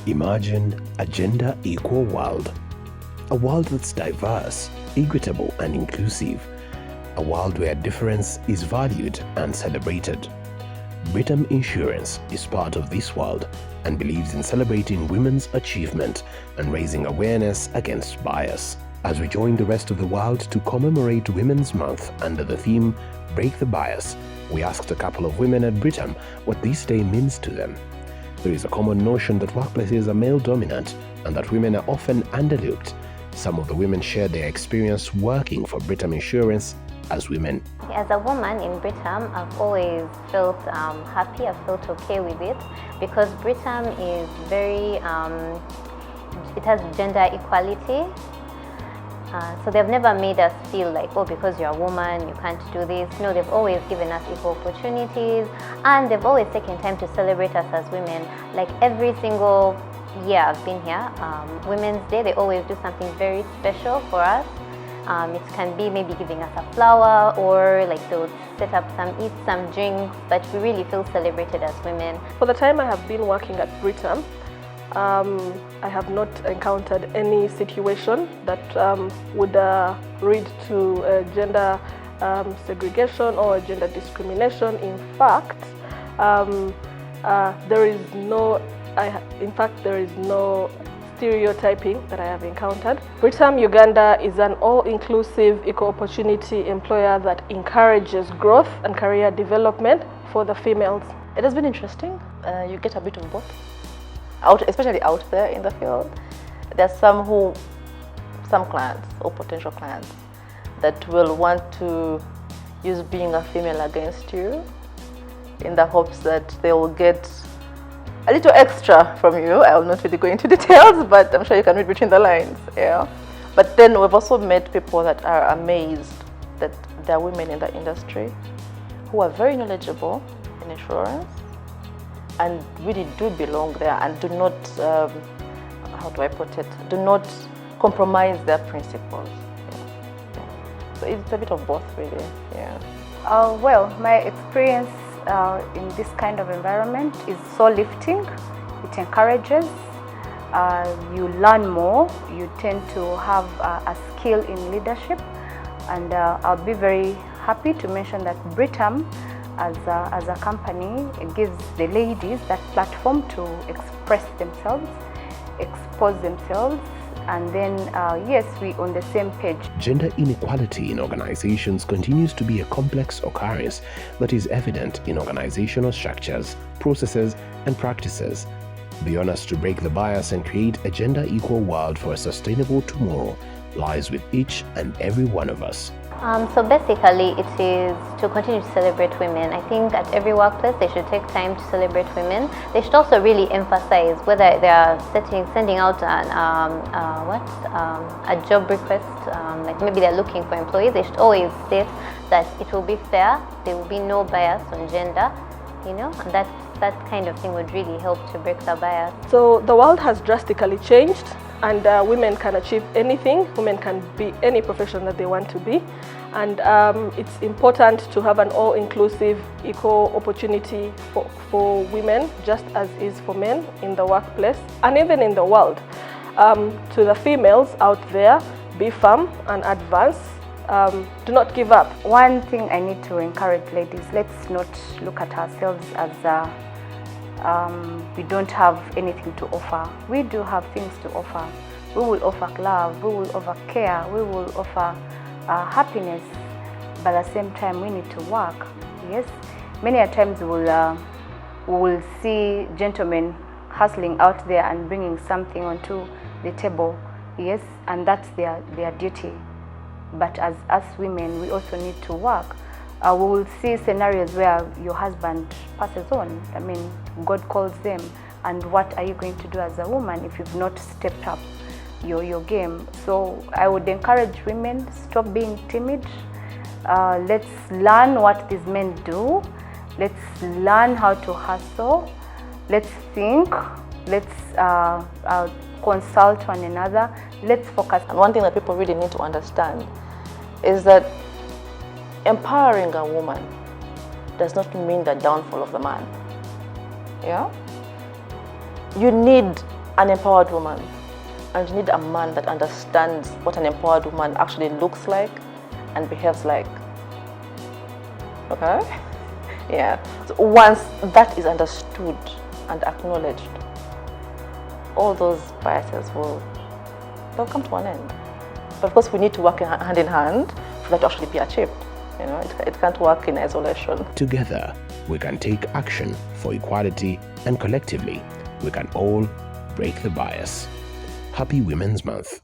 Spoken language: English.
Imagine a gender-equal world. A world that's diverse, equitable and inclusive. A world where difference is valued and celebrated. Britam Insurance is part of this world and believes in celebrating women's achievement and raising awareness against bias. As we join the rest of the world to commemorate Women's Month under the theme Break the Bias, we asked a couple of women at Britam what this day means to them. There is a common notion that workplaces are male-dominant and that women are often underlooked. Some of the women shared their experience working for Britam Insurance as women. As a woman in Britam, I've always felt happy, I've felt okay with it because Britam is very, it has gender equality. So they've never made us feel like, oh, because you're a woman, you can't do this. No, they've always given us equal opportunities, and they've always taken time to celebrate us as women. Like every single year I've been here, Women's Day, they always do something very special for us. It can be maybe giving us a flower, or like they'll set up eat some drinks, but we really feel celebrated as women. For the time I have been working at Britam, I have not encountered any situation that would lead to gender segregation or gender discrimination. In fact, there is no stereotyping that I have encountered. Britam Uganda is an all-inclusive equal opportunity employer that encourages growth and career development for the females. It has been interesting. You get a bit of both. Especially out there in the field, there's some clients or potential clients that will want to use being a female against you in the hopes that they will get a little extra from you. I will not really go into details, but I'm sure you can read between the lines. Yeah. But then we've also met people that are amazed that there are women in the industry who are very knowledgeable in insurance and really do belong there and do not, how do I put it, do not compromise their principles. Yeah. So it's a bit of both, really. Yeah. Well, my experience in this kind of environment is so lifting. It encourages, you learn more, you tend to have a skill in leadership, and I'll be very happy to mention that Britam as a company, it gives the ladies that platform to express themselves, expose themselves, and then yes, we on the same page. Gender inequality in organizations continues to be a complex occurrence that is evident in organizational structures, processes, and practices. The honors to break the bias and create a gender-equal world for a sustainable tomorrow lies with each and every one of us. So basically, it is to continue to celebrate women. I think at every workplace they should take time to celebrate women. They should also really emphasize whether they are sending out a job request, like maybe they're looking for employees. They should always state that it will be fair, there will be no bias on gender, and that kind of thing would really help to break the bias. So the world has drastically changed, and women can achieve anything. Women can be any profession that they want to be, and it's important to have an all-inclusive equal opportunity for women, just as is for men in the workplace and even in the world. To the females out there, be firm and advance. Do not give up. One thing I need to encourage ladies, let's not look at ourselves as we don't have anything to offer. We do have things to offer. We will offer love, we will offer care, we will offer happiness, but at the same time we need to work. Yes, many a times we will see gentlemen hustling out there and bringing something onto the table. Yes, and that's their duty. But as us women, we also need to work. We will see scenarios where your husband passes on. I mean, God calls them. And what are you going to do as a woman if you've not stepped up your game? So I would encourage women, stop being timid. Let's learn what these men do. Let's learn how to hustle. Let's think. Let's consult one another. Let's focus. And one thing that people really need to understand is that empowering a woman does not mean the downfall of the man. Yeah? You need an empowered woman, and you need a man that understands what an empowered woman actually looks like and behaves like. Okay? Yeah. So once that is understood and acknowledged, all those biases they'll come to an end. But of course, we need to work hand in hand for that to actually be achieved. You know, it can't work in isolation. Together, we can take action for equality, and collectively, we can all break the bias. Happy Women's Month.